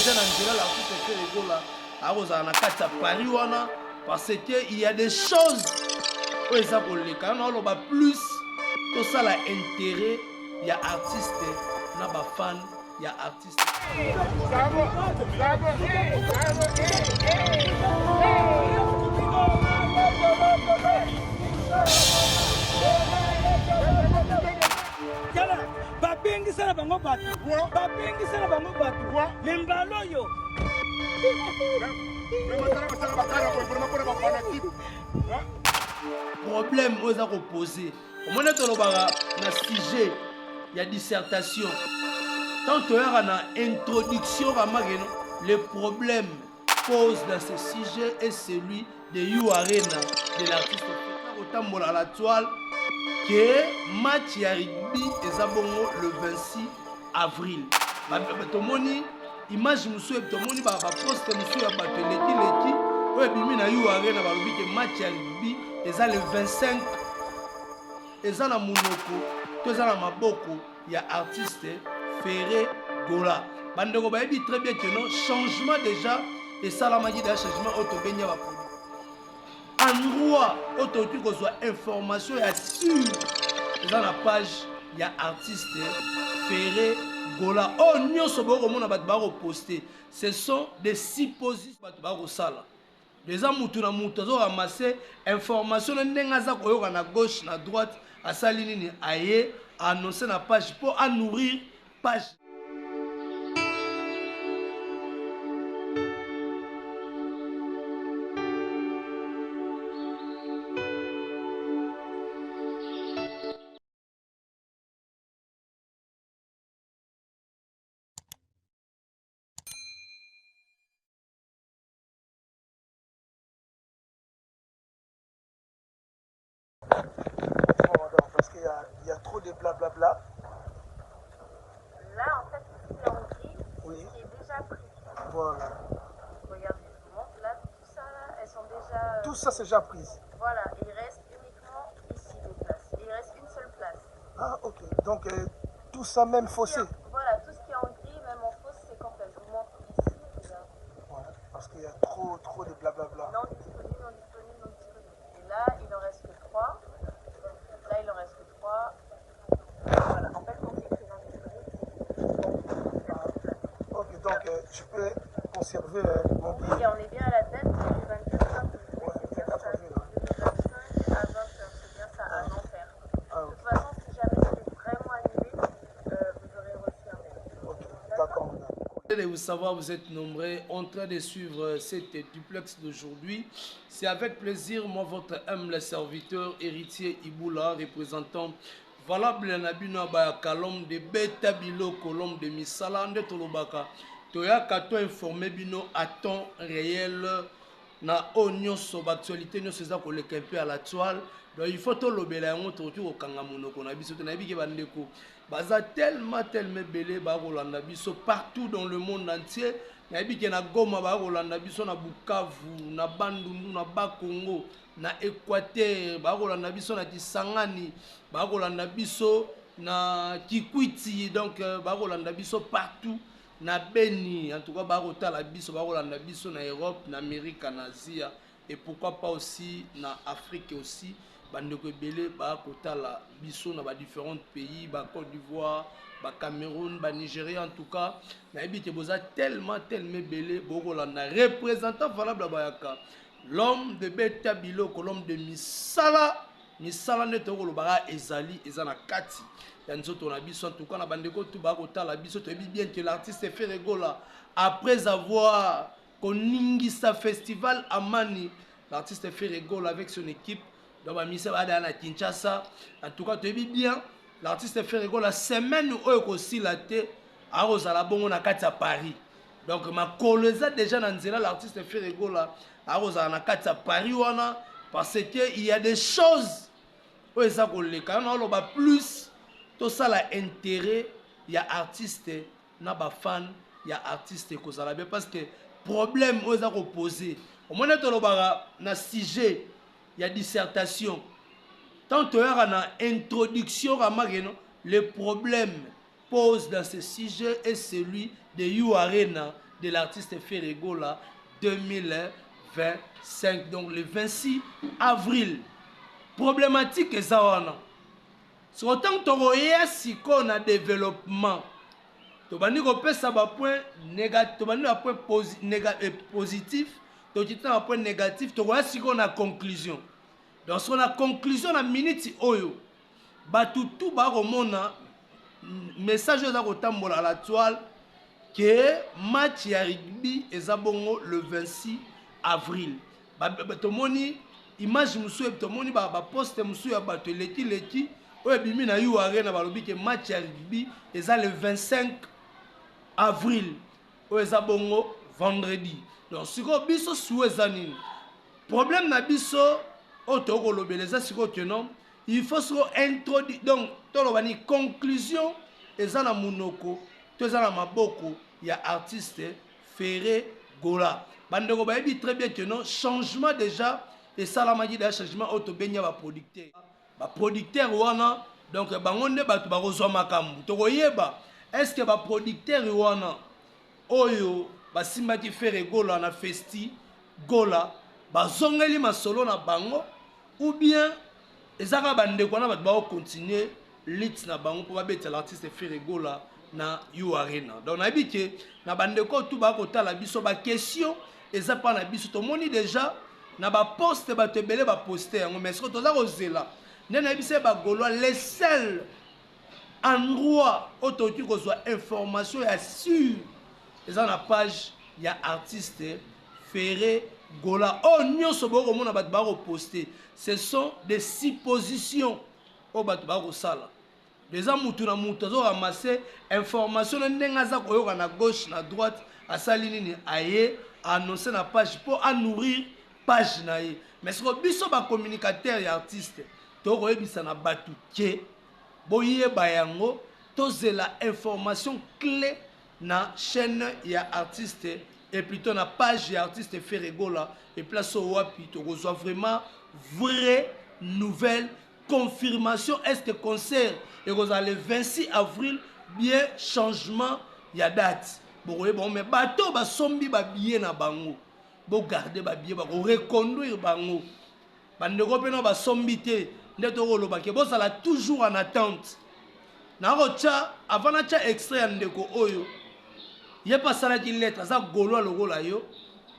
déjà dans l'artiste fait rigola à Rosa na kata Paris wana parce que il y a des choses où ça pour les quand on va plus tout ça la intérêt il y a artiste na ba fan il y a artiste babengisa na bango bato membalo yo problème aux a reposé au moins na sujet il y a dissertation tant que na introduction le problème pose dans ce sujet est celui de You Arena de l'artiste autant à la toile que match ya rugby ezabongo le 26 avril tomoni image musu tomoni ba poste musu ya bato leki oyo bimi na You Arena balobi ke match ya rugby eza le 25 eza na munoko to eza na maboko ya artiste Ferré Gola bandeko bayebi très bien que non changement déjà esalamaki da changement oyo tobenya baproduit endroit autour que soit information ya sur dans la page il y a artiste Ferré Gola oh nyonso boko mona bato ba reposter ce sont des suppositions bato ba kosala déjà mutu na mutu zo ramasser information ndenga za koyoka na gauche na droite asali nini aye annoncer na page pour à nourrir page. Parce qu'il y a trop de blablabla. Là, en fait, ce qu'il en dit, Oui. c'est déjà pris. Voilà. Regardez, je vous montre là, tout ça, là, elles sont déjà... Tout ça, c'est déjà pris. Voilà, il reste uniquement ici des places. Il reste une seule place. Ah, ok. Donc, tout ça, même faussé. Voilà, tout ce qui est en gris, même en fausse, c'est complet. Je vous montre ici, déjà. Voilà. Parce qu'il y a trop de blablabla. Non disponible, non disponible, non disponible. Et là, il en reste que 3. Là, il en reste que 3. Voilà, en fait, quand c'est écrit non disponible, c'est Ok, donc je peux conserver mon oui, billet. et on est bien à la date du 24 avril. Ouais, C'est bien 24 ça, avril, 2025 à 20h, c'est bien ça, à Nanterre. Ah, De toute façon, si jamais c'est vraiment annulé, vous aurez reçu un mail. ok, d'accord, madame. De vous savoir, vous êtes nombreux en train de suivre cette duplex d'aujourd'hui. C'est avec plaisir, moi, votre humble serviteur, héritier Iboula, représentant valable Nabino Bayaka, l'homme de Beta Biloko, l'homme de Misala, de Tolobaka. Toyaka, to informé Bino à temps réel. Na onyo sob actualité nous c'est ça qu'on le peu à la toile. Donc il faut tout l'obéler on autour au kangamono qu'on a biso na biki bandeko. Baza tellement belé ba Rolanda biso partout dans le monde entier. Na biki na Goma ba Rolanda biso na Bukavu, na Bandundu, na Bakongo, na Équateur, ba Rolanda biso na Kisangani, ba Rolanda biso na Kikwiti donc ba Rolanda biso partout. Na Beni, en tout cas, barota la biso, barolanda biso na Europe, na Amérique, na Asie, et pourquoi pas aussi na Afrique aussi, bandeko belé, barota la biso na différents pays, ba Côte d'Ivoire, ba Cameroun, ba Nigeria en tout cas, na ebite boza tellement belé, borolanda représentant valable à Bayaka, l'homme de Beta Biloko, l'homme de Misala, Misala neto kolobara ezali ezana kati. En tout cas, bien que l'artiste Ferré Gola, après avoir connu sa festival à Mani, l'artiste Ferré Gola avec son équipe, dans ma mission à Kinshasa, en tout cas, tu vis bien, l'artiste Ferré Gola, semaine où il aussi la tête, à Rosalabon, à Paris. Donc, ma collègue déjà dans l'artiste Ferré Gola, à Rosalabon, à Paris, parce qu'il y a des choses où ça collègue, quand on a plus. Tout ça là intérêt, il y a artiste, na ba fan, il y a artiste kozala bien parce que problème aux a reposé. Au moins na sujet, il y a dissertation. Tant que na introduction le problème pose dans ce sujet est celui de You Arena de l'artiste Ferregola 2025, donc le 26 avril. Problématique est ça. Sur autant que tu as un développement, tu as un point négatif, tu as un point positif, tu as un point négatif, tu as une conclusion. Donc, sur la conclusion, la minute oyo, tout ba message à la toile que match ya rugby est le 26 avril. Tomoni image musu tomoni ba poste musu ya bato leki oyo bimi na yu arena balobi que match ya rugby est le 25 avril oyo eza bongo vendredi. Donc siko biso suwe zanini problème na biso o to ko lobeleza siko que non il faut se introduire donc to lobani conclusion eza na munoko to eza na maboko ya artiste Ferregola. Bandeko bayebi très bien que non changement déjà et ça la magie de changement auto benya ba producteur wana donc bangonde batu ba kozwa makambu to koyeba est-ce que ba producteur wana oyo basimbaki Ferregola na festi gola bazongeli masolo na bango ou bien ezaka bandeko na batu ba continuer lit na bango pour babeta l'artiste Ferregola na yu arena. Donc na bike na bandeko tout ba kotala biso ba question eza pa na biso to moni déjà na ba poste ba tebele ba poster yango mais ce que toza kozela nena bise ba goloa les seuls endroit autoki kozwa information ya sûr eza na page ya artiste Ferregola. Oh nyonso boko mona ba ba poster ce sont des suppositions o ba ba kosala déjà mutu na mutu azo ramasser information ndenge aza koyoka na gauche na droite asali nini aye annoncer na page pour à nourrir page na ye. Mais ce que biso ba communicateur et artiste to koyebisa na batu ke boyeba yango tozela information clé na chaîne ya artiste et plutôt na page ya artiste Ferregola et place au wapi to kozwa vraiment vraie nouvelle confirmation est-ce que concert et le 26 avril bien changement ya date bon mais bato ba sombi ba billet na bango bo garder ba billet ba reconduire bango bandeko pena ba sombi te ndeto koloba ke bosala toujours en attente na rocha avant na cha extrait ya ndeko oyo ye pasala ki lettre za golo lokola yo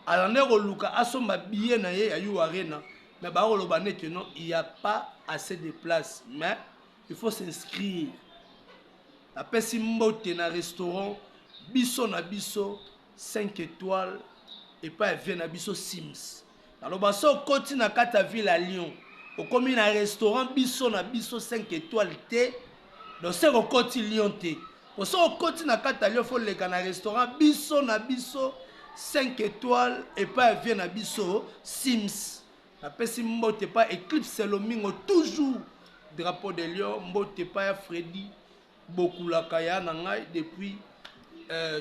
alande ko luka asomba billet na ye ya yu arena mais ba koloba net non il y a pas assez de place mais il faut s'inscrire. La pesi mbote na restaurant biso na biso 5 étoiles et pas vient na biso Sims. Alors baso koti na kata ville à Lyon. Au comme na restaurant biso na biso 5 étoiles té. Donc c'est au koti Lyon té. Au so koti na kata Lyon faut le na restaurant biso na biso 5 étoiles et pas vient na biso Sims. La pesi mbote pas Eclipse Lomingo toujours drapeau de Lyon mbote pas Freddy beaucoup la kaya nangai depuis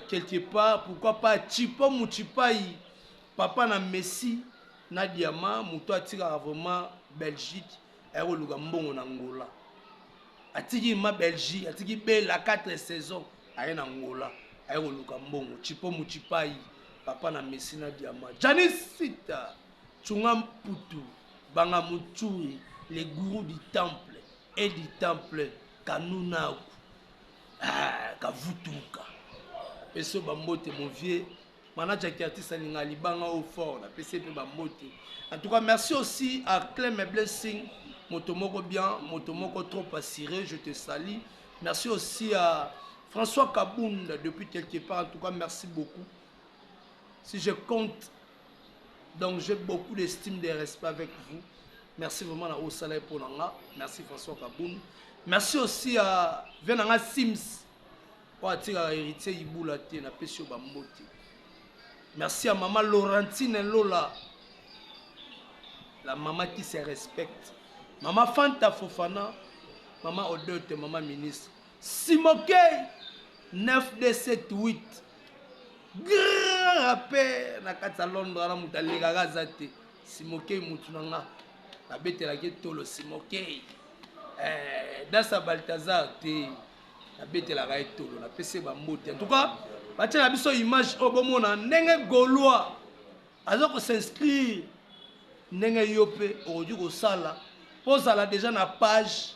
quelque part pourquoi pas Chipo Muchipai papa na Messi na Diama muto atira vraiment Belgique ero luga mbongo na Angola atiki ma Belgique atiki be la 4 saisons aye na Angola ero luga mbongo Chipo Muchipai papa na Messi na Diama Janisita Chungam Putu Banga Muturi les gourous du temple et du temple Kanuna Kavutuka peso bambote mon vieux manager qui artiste alinga libanga au fort la PC pe bambote. En tout cas merci aussi à Clem Blessing motomoko bien motomoko trop assuré je te salue. Merci aussi à François Kabound depuis quelque part. En tout cas merci beaucoup si je compte donc j'ai beaucoup d'estime et de respect avec vous. Merci vraiment à Osala pour Nanga. Merci François Kaboun. Merci aussi à Venanga Sims. Pour attirer héritier Iboula Té na Pesio Bambote. Merci à maman Laurentine Lola. La maman qui se respecte. Maman Fanta Fofana. Maman Odote, maman ministre. Simoke 9278. Grand rappel na kata Londres na mutalega gazate. Simoke mutunanga. La bête la guette tolo Simoke. Dans sa Balthazar te la bête la gagne tolo. La PC bambote. En tout cas, batia na biso image oyo bomona ndenge Gaulois aza ko s'inscrire ndenge yo mpe okoki kosala mpo ozala déjà na page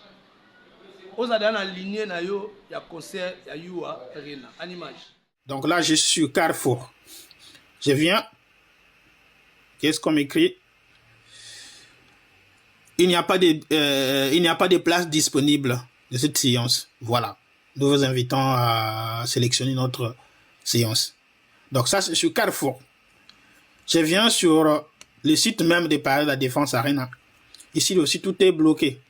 ozala déjà na lignée na yo ya concert ya Yua Arena en image. Donc là je suis sur Carrefour, je viens, qu'est-ce qu'on m'écrit? Il n'y a pas de place disponible de cette séance. Voilà. Nous vous invitons à sélectionner notre séance. Donc ça, c'est sur Carrefour. Je viens sur le site même de Paris La Défense Arena. Ici aussi, tout est bloqué.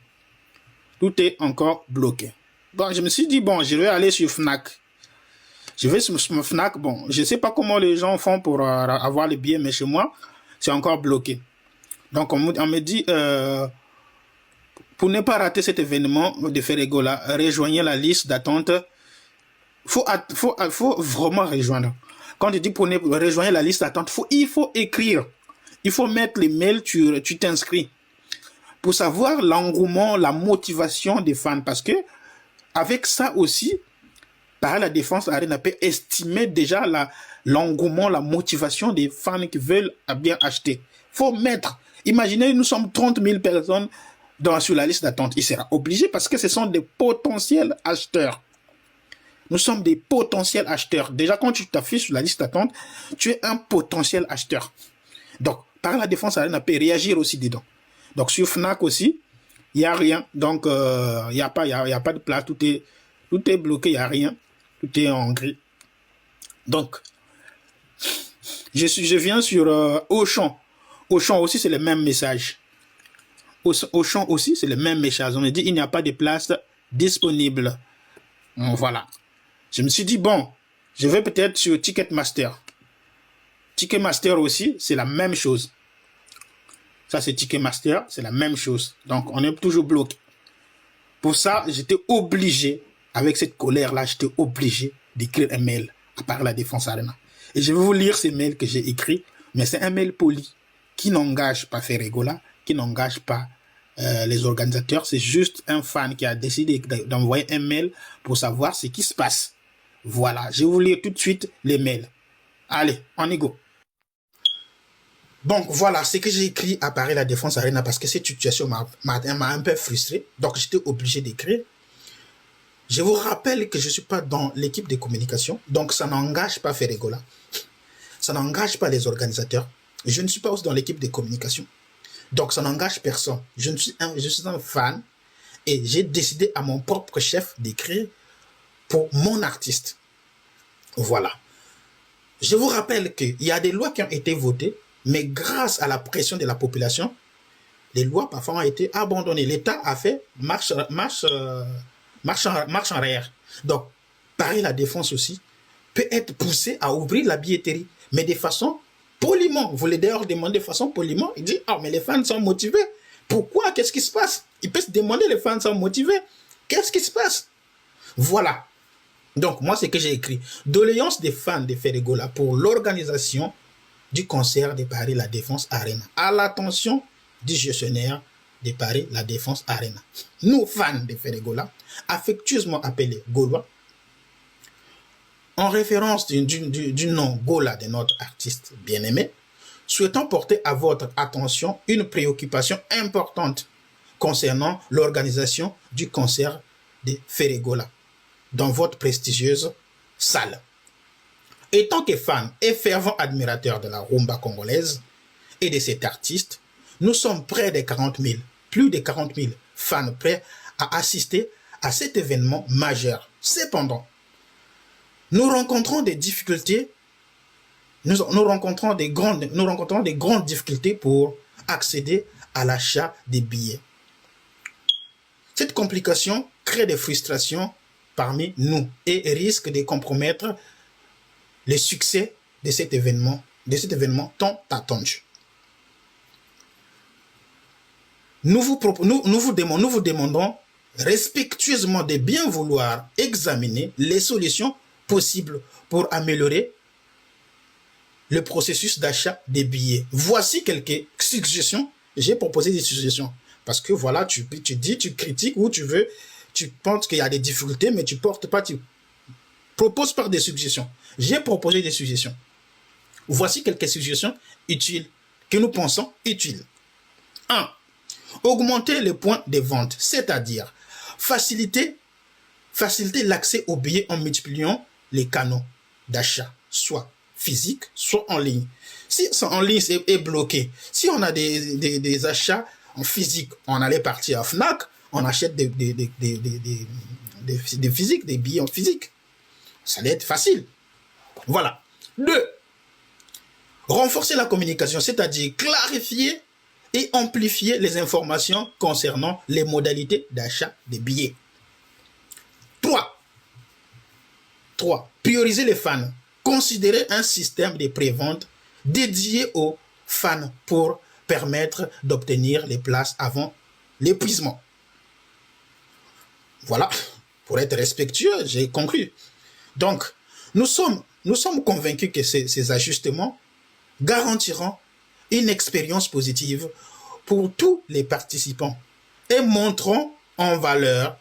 Tout est encore bloqué. Bon, je me suis dit, bon, je vais aller sur Fnac. Je vais sur Fnac. Bon, je ne sais pas comment les gens font pour avoir les billets, mais chez moi, c'est encore bloqué. Donc, on me dit... pour ne pas rater cet événement de Ferregola, rejoignez la liste d'attente. Faut vraiment rejoindre. Quand tu dis pour rejoindre la liste d'attente, il faut écrire. Il faut mettre les mails, tu t'inscris. Pour savoir l'engouement, la motivation des fans. Parce que avec ça aussi, par la Défense Arena peut estimer déjà l'engouement, la motivation des fans qui veulent bien acheter. Faut mettre. Imaginez, nous sommes 30 000 personnes sur la liste d'attente. Il sera obligé parce que ce sont des potentiels acheteurs. Nous sommes des potentiels acheteurs. Déjà, quand tu t'affiches sur la liste d'attente, tu es un potentiel acheteur. Donc, par la Défense Arena peut réagir aussi dedans. Donc, sur Fnac aussi, il n'y a rien. Donc, il n'y a pas de place. Tout est bloqué, il n'y a rien. Tout est en gris. Donc, je viens sur Auchan. Auchan aussi, c'est le même message. Auchan aussi, c'est le même message. On me dit, il n'y a pas de place disponible. Bon, voilà. Je me suis dit, bon, je vais peut-être sur Ticketmaster. Ticketmaster aussi, c'est la même chose. Ça, c'est Ticketmaster, c'est la même chose. Donc, on est toujours bloqué. Pour ça, j'étais obligé, avec cette colère-là, j'étais obligé d'écrire un mail à part la Défense Arena. Et je vais vous lire ces mails que j'ai écrits, mais c'est un mail poli qui n'engage pas Ferregola, qui n'engage pas les organisateurs. C'est juste un fan qui a décidé d'envoyer un mail pour savoir ce qui se passe. Voilà, je vais vous lire tout de suite les mails. Allez, on y go. Donc voilà ce que j'ai écrit à Paris La Défense Arena parce que cette situation m'a un peu frustré. Donc j'étais obligé d'écrire. Je vous rappelle que je ne suis pas dans l'équipe de communication. Donc ça n'engage pas Ferregola. Ça n'engage pas les organisateurs. Je ne suis pas aussi dans l'équipe de communication. Donc, ça n'engage personne. Je suis un fan et j'ai décidé à mon propre chef d'écrire pour mon artiste. Voilà. Je vous rappelle qu'il y a des lois qui ont été votées, mais grâce à la pression de la population, les lois parfois ont été abandonnées. L'État a fait marche en arrière. Donc, Paris La Défense aussi peut être poussé à ouvrir la billetterie, mais de façon poliment. Vous les d'ailleurs demander de façon poliment. Il dit, ah, mais les fans sont motivés. Pourquoi? Qu'est-ce qui se passe? Il peut se demander, les fans sont motivés. Qu'est-ce qui se passe? Voilà. Donc, moi, c'est que j'ai écrit. Doléance des fans de Ferregola pour l'organisation du concert de Paris La Défense Arena. À l'attention du gestionnaire de Paris La Défense Arena. Nous, fans de Ferregola, affectueusement appelés Gaulois, en référence du nom Gola de notre artiste bien-aimé, souhaitons porter à votre attention une préoccupation importante concernant l'organisation du concert de Ferregola dans votre prestigieuse salle. Étant que fan et fervent admirateur de la rumba congolaise et de cet artiste, nous sommes près de 40 000, plus de 40 000 fans prêts à assister à cet événement majeur. Cependant, nous rencontrons des difficultés, nous rencontrons des grandes difficultés pour accéder à l'achat des billets. Cette complication crée des frustrations parmi nous et risque de compromettre le succès de cet événement tant attendu. Nous vous demandons respectueusement de bien vouloir examiner les solutions possibles pour améliorer le processus d'achat des billets. Voici quelques suggestions. J'ai proposé des suggestions. Parce que voilà, tu dis, tu critiques ou tu penses qu'il y a des difficultés, mais tu portes pas propose par des suggestions. J'ai proposé des suggestions. Voici quelques suggestions utiles, que nous pensons utiles. 1. Augmenter les points de vente, c'est-à-dire faciliter l'accès aux billets en multipliant les canaux d'achat, soit physique, soit en ligne. Si en ligne est bloqué, si on a des achats en physique, on allait partir à Fnac, on achète des physiques, des billets en physique. Ça allait être facile. Voilà. 2. Renforcer la communication, c'est-à-dire clarifier et amplifier les informations concernant les modalités d'achat des billets. 3. Prioriser les fans. Considérer un système de prévente dédié aux fans pour permettre d'obtenir les places avant l'épuisement. Voilà. Pour être respectueux, j'ai conclu. Donc, nous sommes convaincus que ces ajustements garantiront une expérience positive pour tous les participants et montreront en valeur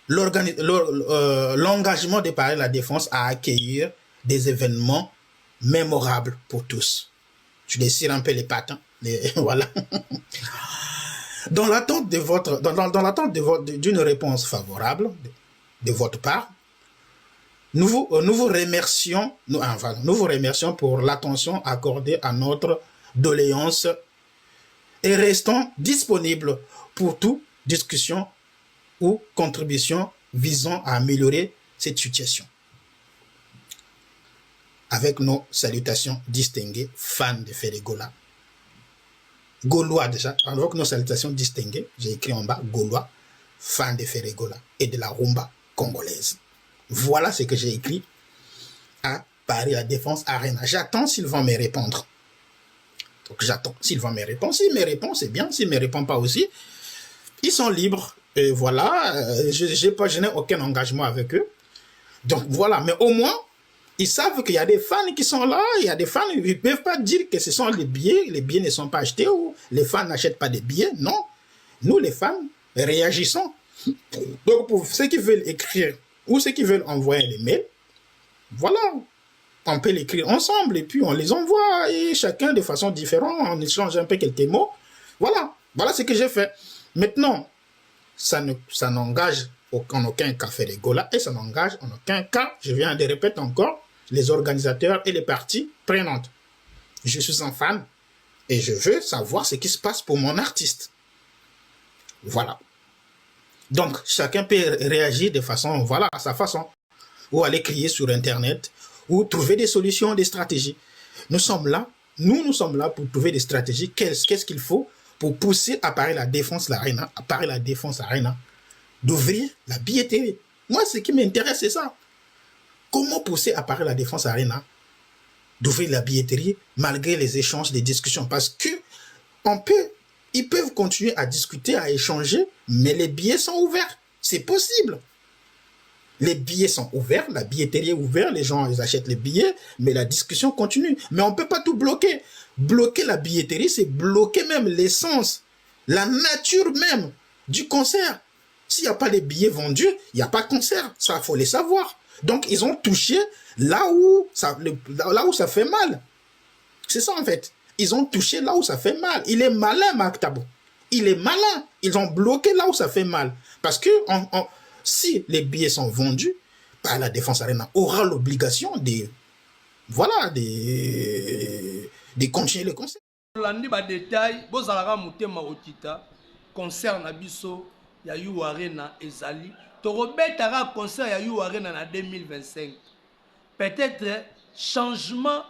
l'engagement de Paris La Défense à accueillir des événements mémorables pour tous. Je dessine un peu les pattes. Hein, voilà. Dans l'attente d'une réponse favorable de votre part, nous vous remercions pour l'attention accordée à notre doléance et restons disponibles pour toute discussion ou contribution visant à améliorer cette situation. Avec nos salutations distinguées, fans de Ferregola. Gaulois déjà, avec nos salutations distinguées, j'ai écrit en bas, Gaulois, fans de Ferregola et de la rumba congolaise. Voilà ce que j'ai écrit à Paris La Défense Arena. J'attends s'ils vont me répondre. Donc j'attends s'ils vont me répondre. S'ils me répondent, c'est bien. S'ils ne me répondent pas aussi, ils sont libres. Et voilà, je n'ai aucun engagement avec eux. Donc voilà, mais au moins, ils savent qu'il y a des fans qui sont là. Il y a des fans, ils ne peuvent pas dire que ce sont les billets ne sont pas achetés ou les fans n'achètent pas des billets. Non, nous les fans réagissons. Donc pour ceux qui veulent écrire ou ceux qui veulent envoyer des mails, voilà, on peut l'écrire ensemble et puis on les envoie et chacun de façon différente, on échange un peu quelques mots. Voilà ce que j'ai fait. Maintenant, ça n'engage en aucun cas Ferregola et ça n'engage en aucun cas, je viens de répéter encore, les organisateurs et les parties prenantes. Je suis un fan et je veux savoir ce qui se passe pour mon artiste. Voilà. Donc, chacun peut réagir de façon, voilà, à sa façon. Ou aller crier sur Internet, ou trouver des solutions, des stratégies. Nous sommes là pour trouver des stratégies. Qu'est-ce qu'il faut pour pousser à Paris La Défense Arena, d'ouvrir la billetterie. Moi, ce qui m'intéresse, c'est ça. Comment pousser à Paris La Défense Arena d'ouvrir la billetterie malgré les échanges, les discussions? Parce que ils peuvent continuer à discuter, à échanger, mais les billets sont ouverts. C'est possible. Les billets sont ouverts, la billetterie est ouverte, les gens ils achètent les billets, mais la discussion continue. Mais on ne peut pas tout bloquer. Bloquer la billetterie, c'est bloquer même l'essence, la nature même du concert. S'il n'y a pas les billets vendus, il n'y a pas de concert. Ça, il faut les savoir. Donc, ils ont touché là où ça fait mal. C'est ça, en fait. Ils ont touché là où ça fait mal. Il est malin, Marc Tabo. Il est malin. Ils ont bloqué là où ça fait mal. Parce que si les billets sont vendus, bah, La Défense Arena aura l'obligation de continuer le concert. Landi ba détail, bozalaka mutema okita concert na biso ya Yu Arena ezali. Torobetaka concert ya Yu Arena na 2025. Peut-être changement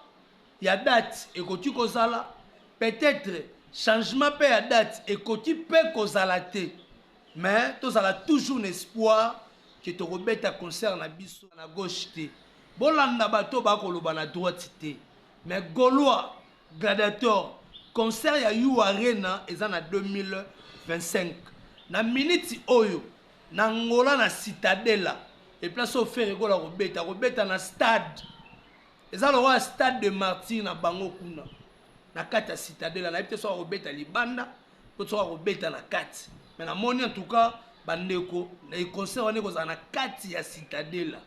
ya date ekoti kozala, peut-être changement pe ya date ekoti pe kozala te. Mais tozala toujours l'espoir que torobeta concert na biso na gauche te. Bolanda bato ba koloba na droite te. Mais Gaulois Gladiator concert ya Yu Arena eza na 2025. Na minute oyo na ngola na Citadela et place au Ferregola robeta na stade. Eza le roi stade de Martyr na bango kuna. Na kati ya Citadela na epte so robeta libanda, to so robeta na kati. Mais na moni en tout cas bandeko na concert wane kozana na kati ya Citadela.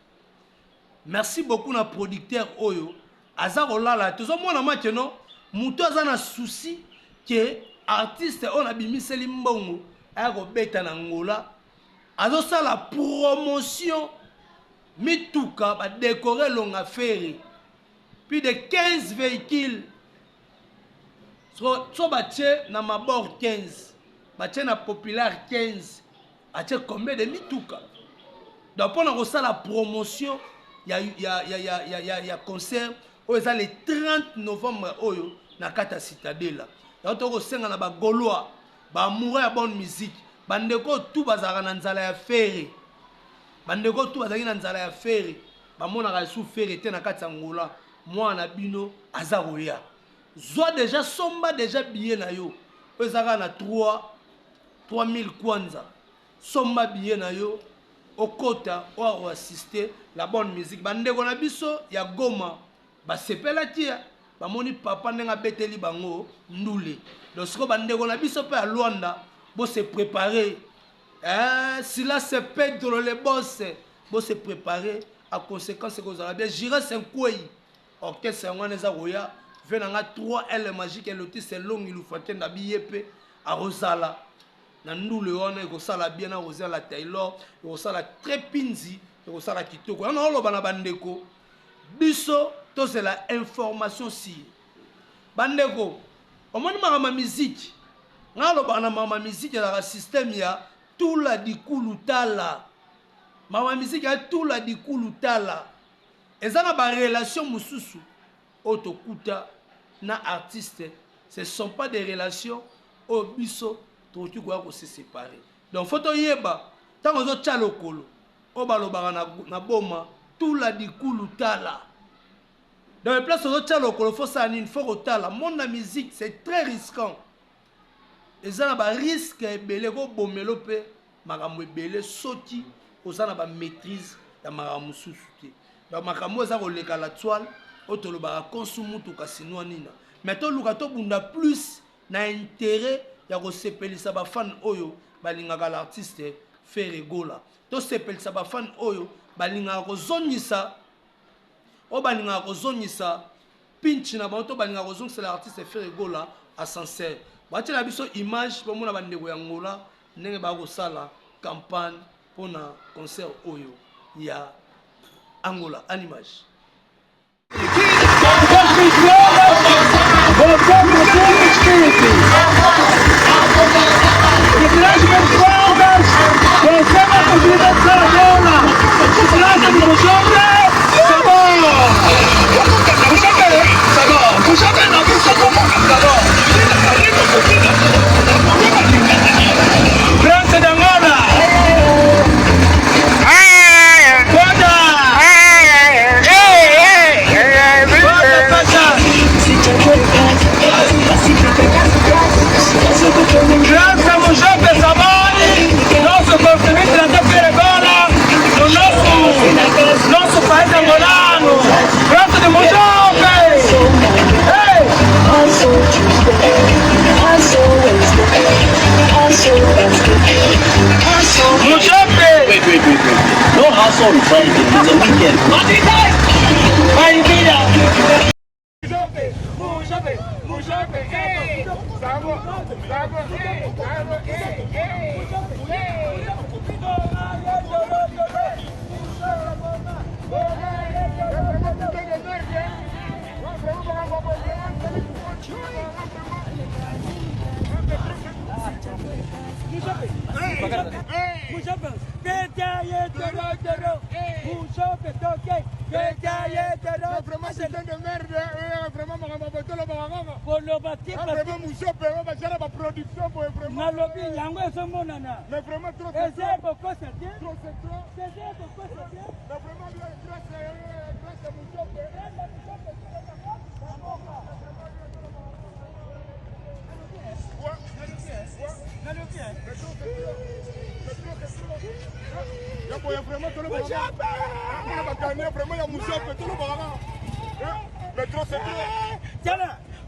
merci beaucoup na producteur oyo aza kolala tozomona match no mutu aza na souci que artiste on a bimiseli mbongo aya kobeta na ngola azosala promotion mituka badécorer longa ferry plus de 15 véhicules so batie na mabord 15 batie na populaire 15 atie combien de mituka donc pour la promotion il y a concert où est le 30 novembre oyo na kata citadelle donc on senga na ba gaulois ba amoureux ya bonne musique bandeko tout bazaka na nzala ya ferry bandeko tout bazaki na nzala ya ferry bamona ka sous ferry te na kata ngola mwana bino aza koya zwa déjà somba déjà billet na yo ezaka na 3000 kwanza somba billet na yo okota ou assister la bonne musique bandeko na biso ya Goma basepela tia bamoni papa ndenga beteli bango ndule donc siko bandeko na biso pe à Luanda bo se préparer si là c'est Pedro le boss bo se préparer à conséquence que vous allez bien j'irai c'est quoi orchestre ngwana za roya venanga 3L magique et l'autre c'est long il faut que na billet à Rosala na ndule wana ekosala bien na Rosala Taylor ekosala très pinzi ekosala kitoko na oloba na bandeko biso to c'est la information si bandeko omoni mama musique na oloba na mama musique la système ya tout la dikulu tala mama musique ya tout la dikulu tala ezana ba relation mususu otokuta na artiste ce sont pas des relations au biso tu quoi se séparer donc photo yeba tango zo tchalokolo o balobaka na boma tout la dikulu tala dans les places zo tchalokolo faut ça une faut tala mon musique c'est très risquant et ça na ba risque ebele ko bomelo pe makambo ebele soti ozana ba maîtrise ya makambo susuki donc makambo za ko leka la toile otolobaka konsumu to kasino nina mais to luka to bunda plus na intérêt ya ko sepelisa ba fan oyo balingaka l'artiste Ferry Gola to sepelisa ba fan oyo balingaka ko zongisa o balingaka ko zongisa pinch na ba to balingaka ko zongisa l'artiste Ferry Gola à sincère bati na biso image po mona bandeko ya ngola ndenge ba ko sala campagne pona concert oyo ya Angola en image. No house on Friday, it's a weekend.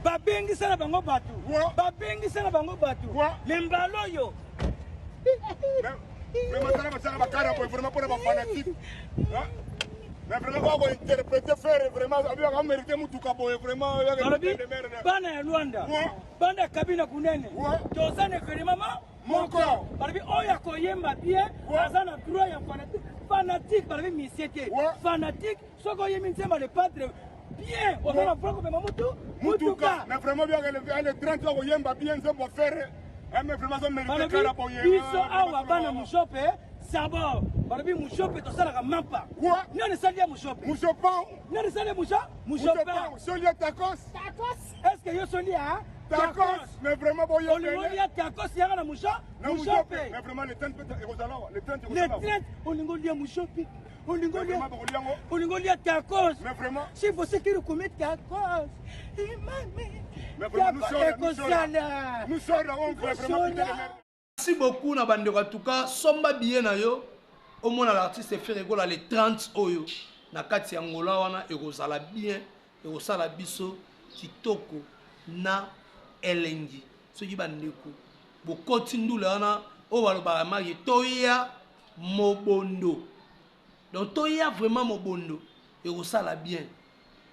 Babengi sana bango batu. Babengi sana bango batu. Lembalo yo. Mais maintenant, on va faire un bakara pour vraiment pour la fanatique. Mais vraiment, on va interpréter, faire vraiment, on mérite Moutouka Boye, vraiment. Bana ya Luanda, bana kabina kunene, tozane vraiment moko. Barabi oya koyemba bien, azana droit ya fanatique, barabi misiete, fanatique, soko yemi nzema le padre bien, ozana franco mais Moutouka. Mais vraiment bien le 30 ans koyemba bien nzembo faire, mais vraiment ça mérite kala Boye. Biso awa bana mushope, sabo, barabi mushope tosala ka mapa. Nani salia mushope? Mushopao. Nani salia mushope? Solia tacos. Est-ce que yo solia tacos? Mais vraiment Boye. Olingolia tacos yanga na mushope? Mais vraiment le 30 olingolia mushope. Olingolia tacos. Mais vraiment. Si vous qui commettre tacos. Mais vraiment nous sommes vraiment. Merci beaucoup na bande en tout cas somba bien na yo au moins l'artiste fait rigoler les 30 oyo na kati ya ngola wana ekozala bien ekozala biso kitoko na elengi soki bandeko bokoti ndula wana o balobaka maki toya mobondo donc toya vraiment mobondo ekozala bien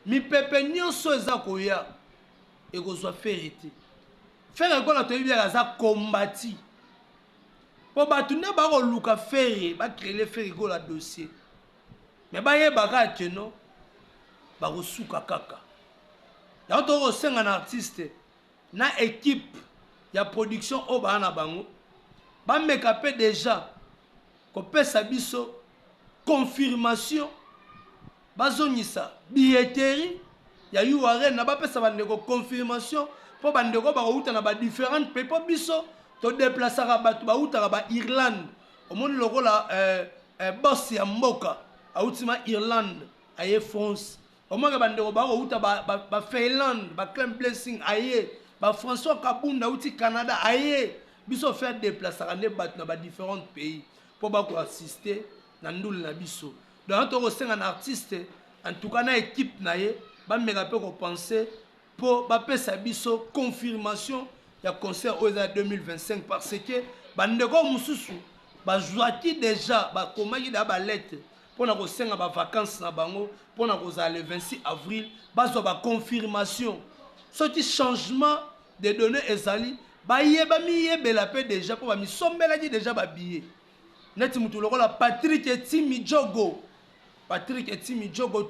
mipepe nyonso eza koya ekozwa ferité faire rigoler toyebi aza kombati. Po batu ne ba ko luka ferre ba créer ferre go la dossier mais ba ye baka teno ba ko suka kaka ya to ko senga na artiste na équipe ya production o ba na bango ba mekape déjà ko pesa biso confirmation bazongisa billetterie ya URL na ba pesa bandeko confirmation po bandeko ba ko uta na ba différentes pays po biso to déplacer bato ba utaka ba Irlande omoni lokola boss ya mboka autima Irlande aye France omanga bandeko ba uta ba Finlande ba Clem Blessing aye ba François Kabunda uti Canada aye biso faire déplacer ne bato na ba différents pays pour ba ko assister na ndul na biso donc to ko senga na artiste en tout cas na équipe na ye ba meka pe ko penser pour ba pesa biso confirmation ya concert aux 2025 parce que bandeko mususu bazwaki déjà bakomaki da ba lettre pona ko senga ba vacances na bango pona ko za le 26 avril bazwa ba confirmation sorti changement de données ezali ba yeba mi yebela pe déjà po ba mi sombela ki déjà ba billet neti mutu lokola Patrick Etimi Jogo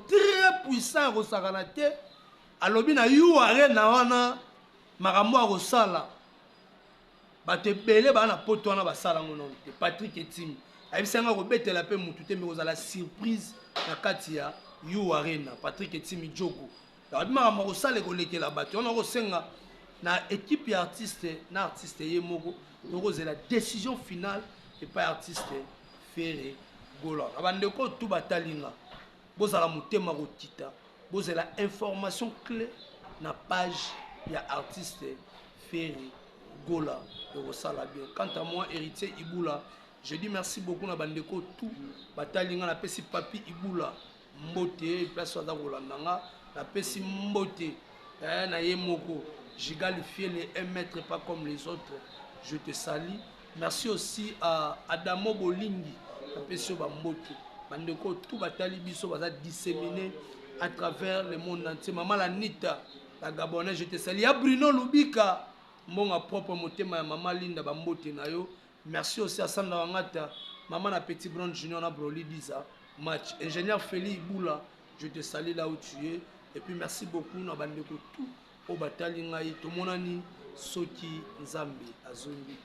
très puissant ko sakana te alobi na URL na wana makambo akosala bato ebele bana poto wana basala ngo non te Patrick Etimi ayebisanga kobetela mpe mutu te me kozala surprise na kati ya URL Patrick Etimi Jogo abi makambo akosala ekolekela bato wana kosenga na équipe ya artiste na artiste ye moko tokozela décision finale epai artiste Ferre Gola abandeko tu batalinga bozala motema kotita bozela information clé na page ya artiste Ferre Gola de Sala bien. Quant à moi, héritier Iboula, je dis merci beaucoup na bandeko tout batalinga na pesi papi Iboula mbote place wa Rolandanga na pesi mbote na yemoko Gigal fiel et un maître pas comme les autres. Je te salue. Merci aussi à Adamo Bolingi na pesi ba mbote bandeko tout batali biso baza disséminé à travers le monde entier. Maman la Nita la Gabonais, je te salue. Ya Bruno Lubika, mon propre motema ya Maman Linda Bambote na yo. Merci aussi à Sandra Wangata, Maman la Petit Brown Junior na Broli Diza. Match. Ingénieur Feli Iboula, je te salue là où tu es. Et puis merci beaucoup na bandeko tout au batali ngai to monani soki Nzambe azongi.